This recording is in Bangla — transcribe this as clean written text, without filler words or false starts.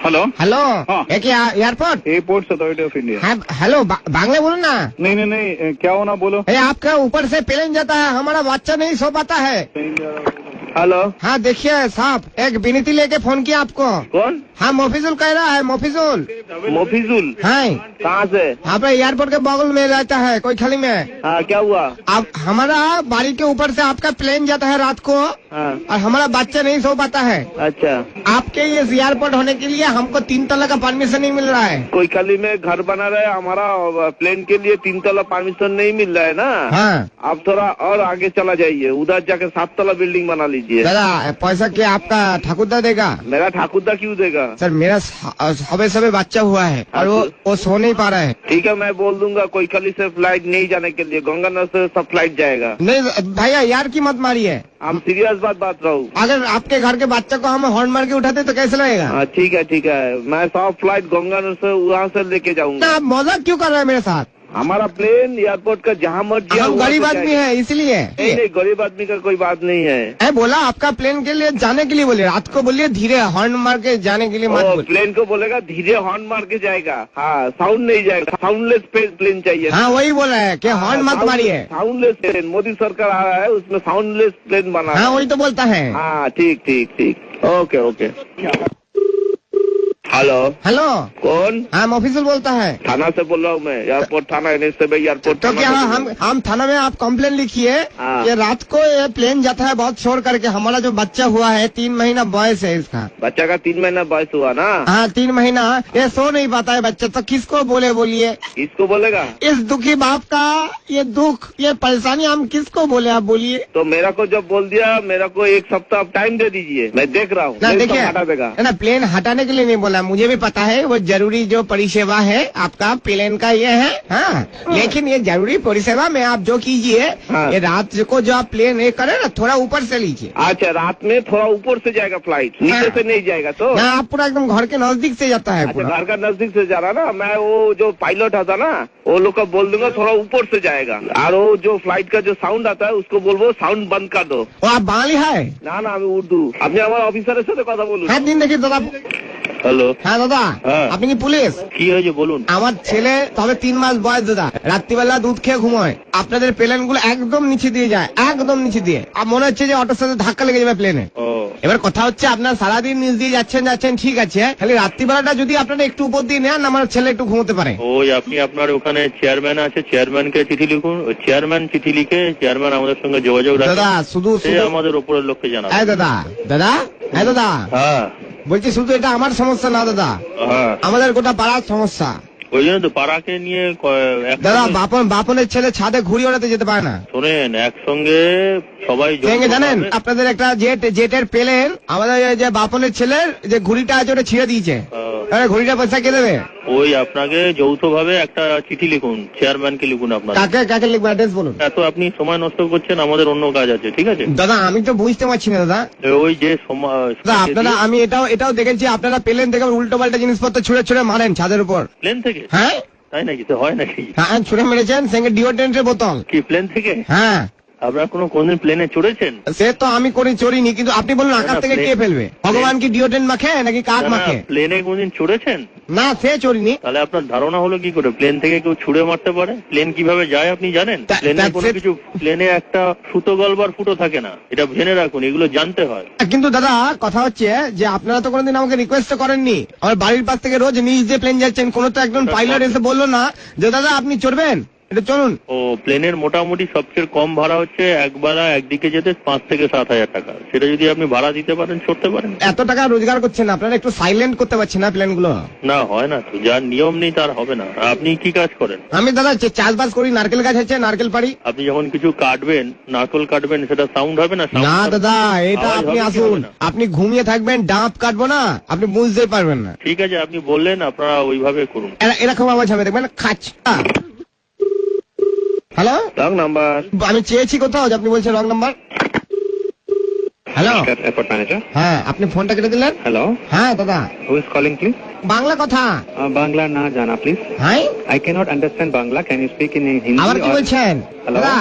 हेलो हेलो हाँ। ये क्या airport? Airport authority of India. हाँ, हेलो बांग्ला बोलो ना। नहीं क्या होना बोलो। आपका ऊपर से प्लेन जाता है, हमारा बच्चा नहीं सो पाता है। हेलो हाँ देखिए साहब, एक विनती लेके फोन किया आपको। कौन? हाँ मोफिजुल कह रहा है, मोफिजुल। मोफिजुल? हाँ कहाँ से? यहाँ पे एयरपोर्ट के बगल में रहता है, कोई खाली में। हाँ क्या हुआ? अब हमारा बाड़ी के ऊपर से आपका प्लेन जाता है रात को, हाँ और हमारा बच्चा नहीं सो पाता है। अच्छा, आपके ये एयरपोर्ट होने के लिए हमको 3 तला का परमिशन नहीं मिल रहा है। कोई खाली में घर बना रहा है, हमारा प्लेन के लिए 3 तला परमिशन नहीं मिल रहा है ना। हाँ आप थोड़ा और आगे चला जाइए, उधर जाके 7 तला बिल्डिंग बना लीजिए। दादा पैसा क्या आपका ठाकुरदा देगा? मेरा ठाकुरदा क्यों देगा? सर मेरा सबे बच्चा हुआ है और वो सो नहीं पा रहा है। ठीक है, मैं बोल दूंगा कोई खाली से फ्लाइट नहीं जाने के लिए, गंगानगर से सब फ्लाइट जाएगा। नहीं भैया यार की मत मारिए, हम सीरियस बात रहूँ। अगर आपके घर के बच्चे को हम हॉर्न मार के उठाते तो कैसे लगेगा? हाँ ठीक है, मैं सब फ्लाइट गंगानगर से वहाँ से लेके जाऊंगा। आप मजाक क्यों कर रहे हैं मेरे साथ? हमारा प्लेन एयरपोर्ट का जहाँ मर्जी। हम गरीब आदमी है इसलिए। नहीं, गरीब आदमी का कोई बात नहीं है। मैं बोला आपका प्लेन के लिए जाने के लिए बोलिए, रात को बोलिए धीरे हॉर्न मार के जाने के लिए मत बोलिए। प्लेन को बोलेगा धीरे हॉर्न मार के जाएगा। हाँ साउंड नहीं जाएगा, साउंडलेस प्लेन चाहिए। हाँ वही बोला है कि हॉर्न मत मारिए। साउंडलेस प्लेन मोदी सरकार आ रहा है, उसमें साउंडलेस प्लेन बना। हाँ वही तो बोलता है। हाँ ठीक, ओके। हेलो हेलो कौन? हाँ मोफिजुल बोलता है। थाना से बोल रहा हूँ मैं, एयरपोर्ट थाना एयरपोर्ट। तो क्या हम थाना में आप कंप्लेन लिखिए हाँ। कि रात को ये प्लेन जाता है बहुत शोर करके, हमारा जो बच्चा हुआ है 3 महीना बॉयस है इसका। बच्चा का 3 महीना बॉयस हुआ ना? हाँ 3 महीना, ये सो नहीं पाता है बच्चा, तो किसको बोलिए? किसको बोलेगा? इस दुखी बाप का ये दुख, ये परेशानी हम किसको बोले, आप बोलिए। तो मेरा को जब बोल दिया, मेरा को 1 सप्ताह टाइम दे दीजिए, मैं देख रहा हूँ। देखिए हटा देगा ना, प्लेन हटाने के लिए नहीं बोला, मुझे भी पता है वो जरूरी जो परिसेवा है आपका प्लेन का ये है। हाँ लेकिन ये जरूरी परिसेवा में आप जो कीजिए, हाँ। ये रात को जो आप प्लेन ये करे ना, थोड़ा ऊपर से लीजिए। अच्छा, रात में थोड़ा ऊपर से जाएगा फ्लाइट, नीचे से नहीं जाएगा तो? ना आप पूरा एकदम घर के नजदीक से जाता है। अच्छा, घर का नजदीक से जा रहा ना। मैं वो जो पायलट आता ना, वो लोग को बोल दूंगा थोड़ा ऊपर से जाएगा, और वो जो फ्लाइट का जो साउंड आता है उसको बोलबो साउंड बंद कर दो। वो आप बांग्ली है ना मैं उर्दू। अपने हमारे ऑफिसर से কথা বলুন। হ্যাঁ দিন দেখি দাদা। হ্যালো হ্যাঁ দাদা, আপনি কি পুলিশ? কি হয়েছে বলুন। আমার ছেলে তবে 3 মাস বয়স দাদা, রাত্রিবেলা দুধ খেয়ে ঘুমোয়, আপনাদের প্লেন গুলো একদম নিচে দিয়ে যায়, একদম নিচে দিয়ে, আর মনে হচ্ছে যে অটোর সাথে ধাক্কা লেগে যাবে প্লেনে। এবার কথা হচ্ছে আপনার সারাদিন নিচ দিয়ে যাচ্ছেন ঠিক আছে, খালি রাত্রিবেলাটা যদি আপনারা একটু উপর দিয়ে নেন, আমার ছেলে একটু ঘুমোতে পারে। ওই আপনি আপনার ওখানে চেয়ারম্যান আছে, চেয়ারম্যানকে চিঠি লিখুন, ওই চেয়ারম্যান চিঠি লিখে চেয়ারম্যান আমাদের সঙ্গে যোগাযোগ রাখে। দাদা শুধু আমাদের উপরের লোককে জানাবে। দাদা হ্যাঁ বলছি, শুধু এটা আমার সমস্যা না দাদা, আমাদের গোটা পাড়ার সমস্যা। ওই জন্য তো পাড়াকে নিয়ে দাদা বাপনের ছেলে ছাদে ঘুড়ি ওড়াতে যেতে পারে না। শোনেন, একসঙ্গে সবাই জানেন আপনাদের একটা জেটের প্লেন, আমাদের যে বাপনের ছেলের যে ঘুড়িটা আছে ওটা ছিঁড়ে দিয়েছে, ঘুড়িটা পয়সা কে দেবে? ওই আপনাকে যৌথভাবে একটা চিঠি লিখুন, চেয়ারম্যানকে লিখুন। আপনার কাকে লিখবো, অ্যাড্রেস বলুন। এত আপনি সময় নষ্ট করছেন, আমাদের অন্য কাজ আছে, ঠিক আছে? দাদা আমি তো বুঝতে পারছি না দাদা। ওই যে আপনারা, আমি এটাও দেখেছি আপনারা প্লেন থেকে উল্টো পাল্টা জিনিসপত্র ছুঁড়ে মারেন ছাদের উপর। প্লেন থেকে? হ্যাঁ তাই নাকি? তো হয় নাকি? হ্যাঁ ছুঁড়ে মেরেছেন, সঙ্গে ডিওড্রেন্টের বোতল। কি প্লেন থেকে? হ্যাঁ। আপনারা কোনদিন প্লেনে চড়েছেন? সে তো আমি চড়িনি, কিন্তু আপনি বলুন আকাশ থেকে কে ফেলবে? ভগবান কি ডিওড্রেন্ট মাখে নাকি কাক মাখে? প্লেনে কোনদিন চড়েছেন? না সে চড়িনি। তাহলে আপনার ধারণা হলো কি করে প্লেন থেকে কেউ ছুড়ে মারতে পারে? প্লেন কিভাবে যায় আপনি জানেন? প্লেনে কোনো কিছু, প্লেনে একটা সুতো গলবার ফুটো থাকে না, এটা জেনে রাখুন, এগুলো জানতে হয়। কিন্তু দাদা কথা হচ্ছে যে আপনারা তো কোনোদিন আমাকে রিকোয়েস্ট করেননি, আমার বাড়ির পাশ থেকে রোজ নিচ দিয়ে প্লেন যাচ্ছেন, কোনো তো একজন পাইলট এসে বললো না যে দাদা আপনি চড়বেন, এটা চলুন। ও প্লেনের মোটামুটি সবচেয়ে কম ভাড়া হচ্ছে একবেলা একদিকে যেতে 5 থেকে 7 হাজার টাকা। সেটা যদি আপনি ভাড়া দিতে পারেন, ছড়তে পারেন। এত টাকা রোজগার করছেন আপনারা, একটু সাইলেন্ট করতে পারছেন না প্লেন গুলো? না হয় না তো, যার নিয়ম নেই তার হবে না। আপনি কি কাজ করেন? আমি দাদা চাষবাস করি, নারকেল গাছ আছে, নারকেল পাড়ি। আপনি যখন কিছু কাটবেন, নারকেল কাটবেন, সেটা সাউন্ড হবে না? না দাদা, এটা আপনি আসুন, আপনি ঘুমিয়ে থাকবেন, ডাব কাটবো না, আপনি বুঝতেই পারবেন না। ঠিক আছে, আপনি বললেন, আপনারা ওইভাবে করুন। এরকম আওয়াজ হবে, দেখবেন খাচ। Hello, wrong number. আমি চেয়েছি কোথাও, আপনি বলছেন wrong number. Hello airport manager. হ্যাঁ আপনি ফোনটা কেটে দিলেন। হ্যালো হ্যাঁ দাদা। Who is calling please? Bangla কথা। বাংলা না জানা প্লিজ। হ্যাঁ I cannot understand Bangla. Can you speak in Hindi? আবার কি বলছেন? Hello?